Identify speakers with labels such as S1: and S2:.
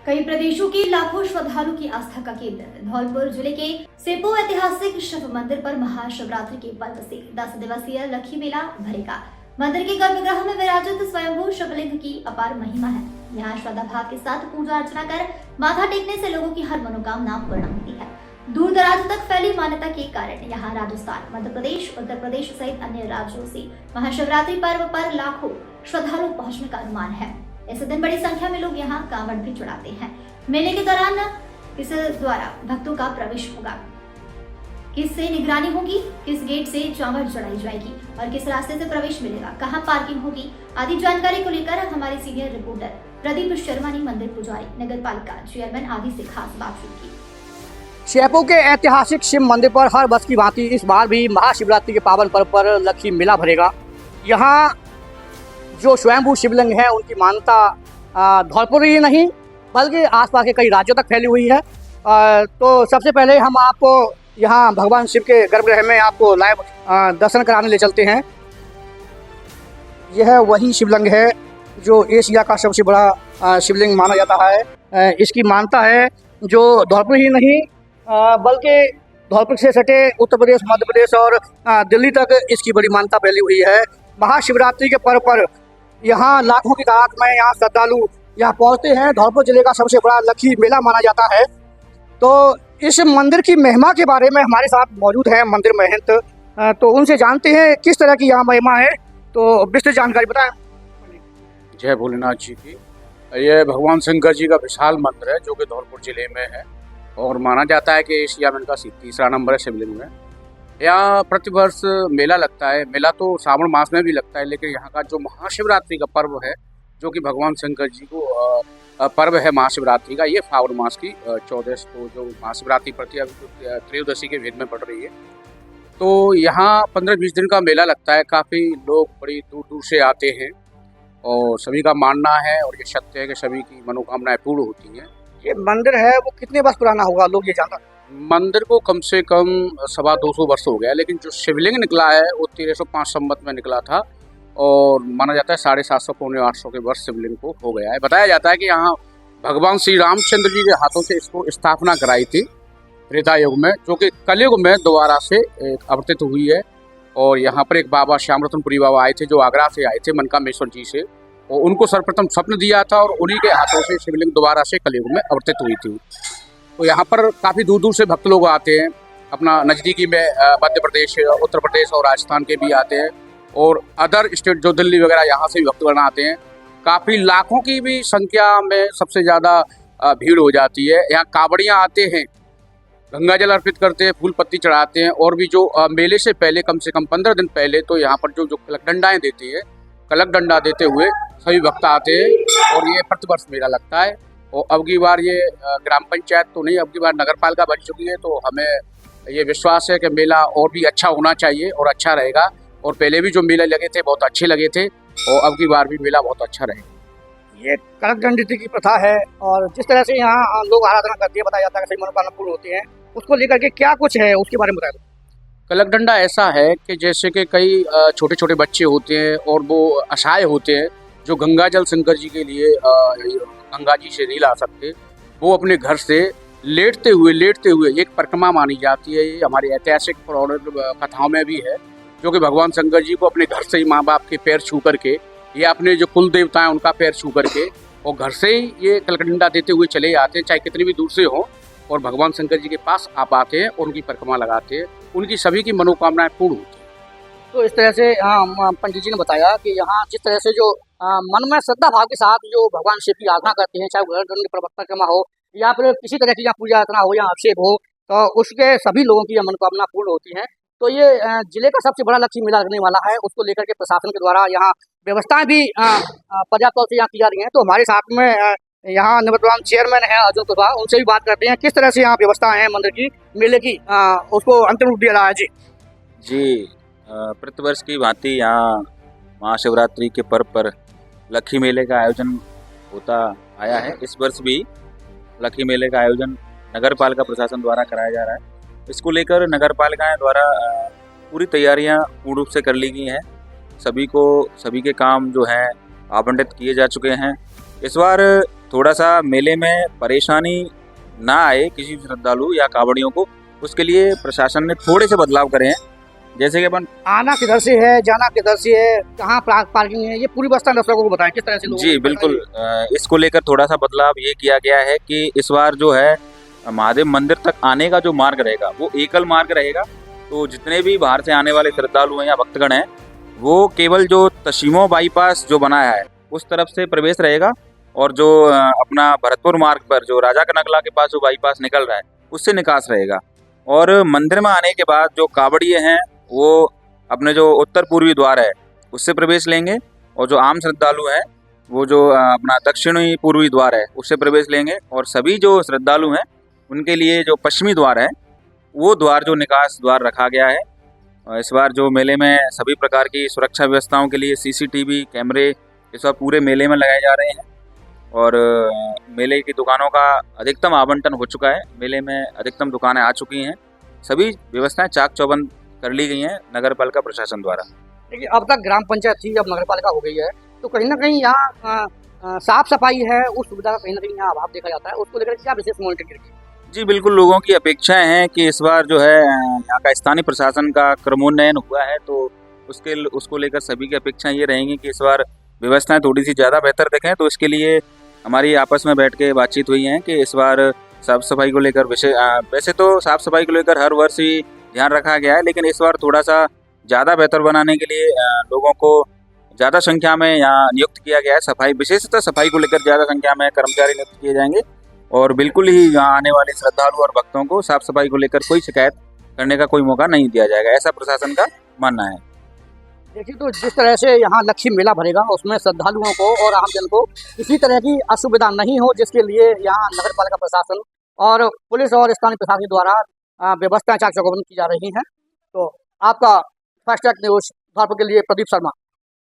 S1: कई प्रदेशों के लाखों श्रद्धालु की आस्था का केंद्र धौलपुर जिले के सेपो ऐतिहासिक शिव मंदिर पर महाशिवरात्रि के पर्व से 10 दिवसीय लखी मेला भरेगा। मंदिर के गर्भगृह में विराजित स्वयंभू शिवलिंग की अपार महिमा है। यहाँ श्रद्धा भाव के साथ पूजा अर्चना कर माथा टेकने से लोगों की हर मनोकामना पूर्ण होती है। दूर दराज तक फैली मान्यता के कारण यहाँ राजस्थान, मध्य प्रदेश, उत्तर प्रदेश सहित अन्य राज्यों से महाशिवरात्रि पर्व पर लाखों श्रद्धालु पहुंचने का अनुमान है। इस दिन बड़ी संख्या में लोग यहाँ कांवड़ भी चढ़ाते हैं। मेले के दौरान किस द्वारा भक्तों का प्रवेश होगा, किससे निगरानी होगी, किस गेट से चावड़ चढ़ाई जाएगी और किस रास्ते से प्रवेश मिलेगा, कहां पार्किंग होगी आदि जानकारी को लेकर हमारे सीनियर रिपोर्टर प्रदीप शर्मा ने मंदिर पुजारी, नगर पालिका चेयरमैन आदि से खास बातचीत की।
S2: सेपो के ऐतिहासिक शिव मंदिर पर हर वर्ष की भांति इस बार भी महाशिवरात्रि के पावन पर्व पर लखी मेला भरेगा। यहाँ जो स्वयंभू शिवलिंग है उनकी मान्यता धौलपुर ही नहीं बल्कि आसपास के कई राज्यों तक फैली हुई है। तो सबसे पहले हम आपको यहाँ भगवान शिव के गर्भगृह में आपको लाइव दर्शन कराने ले चलते हैं। यह वही शिवलिंग है जो एशिया का सबसे बड़ा शिवलिंग माना जाता है। इसकी मान्यता है जो धौलपुर ही नहीं बल्कि धौलपुर से सटे उत्तर प्रदेश, मध्य प्रदेश और दिल्ली तक इसकी बड़ी मान्यता फैली हुई है। महाशिवरात्रि के पर्व पर यहाँ लाखों की तादाद में यहाँ श्रद्धालु यहाँ पहुँचते हैं। धौलपुर जिले का सबसे बड़ा लखी मेला माना जाता है। तो इस मंदिर की महिमा के बारे में हमारे साथ मौजूद है मंदिर महंत, तो उनसे जानते हैं किस तरह की यहाँ महिमा है। तो विस्तृत जानकारी बताएं।
S3: जय भोलेनाथ जी की। यह भगवान शंकर जी का विशाल मंदिर है जो कि धौलपुर जिले में है और माना जाता है कि एशिया में इनका तीसरा नंबर है शिवलिंग में। यहाँ प्रतिवर्ष मेला लगता है। मेला तो श्रावण मास में भी लगता है, लेकिन यहाँ का जो महाशिवरात्रि का पर्व है जो कि भगवान शंकर जी को पर्व है महाशिवरात्रि का, ये फावड़ मास की 14 को जो महाशिवरात्रि पड़ती है त्रयोदशी के भेद में पड़ रही है। तो यहाँ 15-20 दिन का मेला लगता है। काफ़ी लोग बड़ी दूर दूर से आते हैं और सभी का मानना है और ये सत्य है कि सभी की मनोकामनाएं पूर्ण होती हैं।
S2: ये मंदिर है वो कितने वर्ष पुराना होगा, लोग ये जानते हैं?
S3: मंदिर को कम से कम 250 वर्ष हो गया, लेकिन जो शिवलिंग निकला है वो 1305 संवत में निकला था और माना जाता है 750 पौने 800 के वर्ष शिवलिंग को हो गया है। बताया जाता है कि यहाँ भगवान श्री रामचंद्र जी के हाथों से इसको स्थापना कराई थी त्रेता युग में, जो कि कलयुग में दोबारा से अवतरित हुई है। और यहाँ पर एक बाबा श्यामरतनपुरी बाबा आए थे जो आगरा से आए थे मनकामेश्वर जी से, और उनको सर्वप्रथम स्वप्न दिया था और उन्हीं के हाथों से शिवलिंग दोबारा से कलयुग में अवतरित हुई थी। तो यहाँ पर काफ़ी दूर दूर से भक्त लोग आते हैं। अपना नज़दीकी में मध्य प्रदेश, उत्तर प्रदेश और राजस्थान के भी आते हैं और अदर स्टेट जो दिल्ली वगैरह यहाँ से भी भक्तगण आते हैं। काफ़ी लाखों की भी संख्या में सबसे ज़्यादा भीड़ हो जाती है। यहाँ कांवड़ियाँ आते हैं, गंगा जल अर्पित करते हैं, फूल पत्ती चढ़ाते हैं और भी जो मेले से पहले कम से कम 15 दिन पहले तो यहाँ पर जो कलक डंडाएँ देती है, कलक डंडा देते हुए सभी भक्त आते हैं और ये प्रतिवर्ष मेला लगता है। और अब की बार ये ग्राम पंचायत तो नहीं, अब की बार नगर पालिका बन चुकी है, तो हमें ये विश्वास है कि मेला और भी अच्छा होना चाहिए और अच्छा रहेगा। और पहले भी जो मेले लगे थे बहुत अच्छे लगे थे और अब की बार भी मेला बहुत अच्छा रहेगा।
S2: ये कलक डंडी की प्रथा है और जिस तरह से यहाँ लोग आराधना करते हैं, बताया जाता है कि सही मनोकामना पूर्ण होती है, उसको लेकर के क्या कुछ है उसके बारे में बताया।
S3: कलक डंडा ऐसा है कि जैसे कि कई छोटे छोटे बच्चे होते हैं और वो असहाय होते हैं जो गंगा जल शंकर जी के लिए गंगा जी से नहीं ला सकते, वो अपने घर से लेटते हुए एक परिक्रमा मानी जाती है। ये हमारी ऐतिहासिक कथाओं में भी है, जो कि भगवान शंकर जी को अपने घर से ही माँ बाप के पैर छू करके या अपने जो कुल देवता हैं उनका पैर छू करके और घर से ही ये कलकडंडा देते हुए चले आते हैं, चाहे कितनी भी दूर से हो, और भगवान शंकर जी के पास आप आते हैं और उनकी परिक्रमा लगाते हैं। उनकी सभी की मनोकामनाएं पूर्ण होती हैं।
S2: तो इस तरह से पंडित जी ने बताया कि यहाँ जिस तरह से जो मन में श्रद्धा भाव के साथ जो भगवान शिव की आराधना करते हैं, चाहे घर परिक्रमा हो या फिर किसी तरह की यहाँ पूजा अर्चना हो या अभिषेक हो, तो उसके सभी लोगों की मनोकामना पूर्ण होती है। तो ये जिले का सबसे बड़ा लक्ष्मी मेला लगने वाला है, उसको लेकर के प्रशासन के द्वारा यहाँ व्यवस्थाएं भी पर्याप्त तौर से यहाँ की जा रही हैं। तो हमारे साथ में यहाँ निवर्तमान चेयरमैन है अर्जुन कुशवाहा, उनसे भी बात करते हैं किस तरह से यहाँ व्यवस्था है मंदिर की, मेले की, उसको अंतिम रूप दिया रहा है।
S4: जी प्रतिवर्ष की भांति यहाँ महाशिवरात्रि के पर्व पर लखी मेले का आयोजन होता आया है। इस वर्ष भी लखी मेले का आयोजन नगर पालिका प्रशासन द्वारा कराया जा रहा है। इसको लेकर नगर पालिकाएं द्वारा पूरी तैयारियां पूर्ण रूप से कर ली गई हैं। सभी के काम जो हैं आवंटित किए जा चुके हैं। इस बार थोड़ा सा मेले में परेशानी ना आए किसी श्रद्धालु या कांवड़ियों को, उसके लिए प्रशासन ने थोड़े से बदलाव करे हैं। जैसे कि अपन
S2: आना किधर से है, जाना किधर से है, कहाँ पार्किंग है, ये पूरी व्यवस्था दर्शकों को बताएं किस तरह से लोग
S4: जी बिल्कुल, इसको लेकर थोड़ा सा बदलाव ये किया गया है कि इस बार जो है महादेव मंदिर तक आने का जो मार्ग रहेगा वो एकल मार्ग रहेगा। तो जितने भी बाहर से आने वाले श्रद्धालु हैं या भक्तगण हैं वो केवल जो तशीमो बाईपास जो बनाया है उस तरफ से प्रवेश रहेगा, और जो अपना भरतपुर मार्ग पर जो राजा का नगला के पास जो बाईपास निकल रहा है उससे निकास रहेगा। और मंदिर में आने के बाद जो कावड़िए हैं वो अपने जो उत्तर पूर्वी द्वार है उससे प्रवेश लेंगे, और जो आम श्रद्धालु हैं वो जो अपना दक्षिणी पूर्वी द्वार है उससे प्रवेश लेंगे, और सभी जो श्रद्धालु हैं उनके लिए जो पश्चिमी द्वार है वो द्वार जो निकास द्वार रखा गया है। इस बार जो मेले में सभी प्रकार की सुरक्षा व्यवस्थाओं के लिए सीसीटीवी कैमरे इस बार पूरे मेले में लगाए जा रहे हैं, और मेले की दुकानों का अधिकतम आवंटन हो चुका है। मेले में अधिकतम दुकानें आ चुकी हैं, सभी व्यवस्थाएं चाक चौबंद कर ली गई हैं नगर पालिका प्रशासन द्वारा।
S2: देखिए अब तक ग्राम पंचायत थी, अब नगर पालिका हो गई है, तो कहीं ना कहीं यहाँ साफ सफाई है, उस सुविधा का कहीं ना कहीं यहाँ अभाव देखा जाता है, उसको लेकर क्या विशेष मॉनिटरिंग करेगी?
S4: जी बिल्कुल, लोगों की अपेक्षाएं हैं कि इस बार जो है यहाँ का स्थानीय प्रशासन का क्रमोन्नयन हुआ है, तो उसको लेकर सभी की अपेक्षाएं ये रहेंगी कि इस बार व्यवस्थाएं थोड़ी सी ज़्यादा बेहतर दिखें। तो इसके लिए हमारी आपस में बैठ के बातचीत हुई है कि इस बार साफ सफाई को लेकर वैसे तो साफ सफाई को लेकर हर वर्ष ही ध्यान रखा गया है, लेकिन इस बार थोड़ा सा ज़्यादा बेहतर बनाने के लिए लोगों को ज़्यादा संख्या में यहाँ नियुक्त किया गया है। सफाई विशेषतः सफाई को लेकर ज़्यादा संख्या में कर्मचारी नियुक्त किए जाएंगे, और बिल्कुल ही यहाँ आने वाले श्रद्धालु और भक्तों को साफ सफाई को लेकर कोई शिकायत करने का कोई मौका नहीं दिया जाएगा, ऐसा प्रशासन का मानना है।
S2: देखिए तो जिस तरह से यहाँ लक्ष्मी मेला भरेगा उसमें श्रद्धालुओं को और आमजन को किसी तरह की असुविधा नहीं हो, जिसके लिए यहाँ नगर पालिका प्रशासन और पुलिस और स्थानीय प्रशासन द्वारा व्यवस्थाएं चाक चौबंद की जा रही हैं। तो आपका फास्ट ट्रैक न्यूज धौलपुर के लिए प्रदीप शर्मा।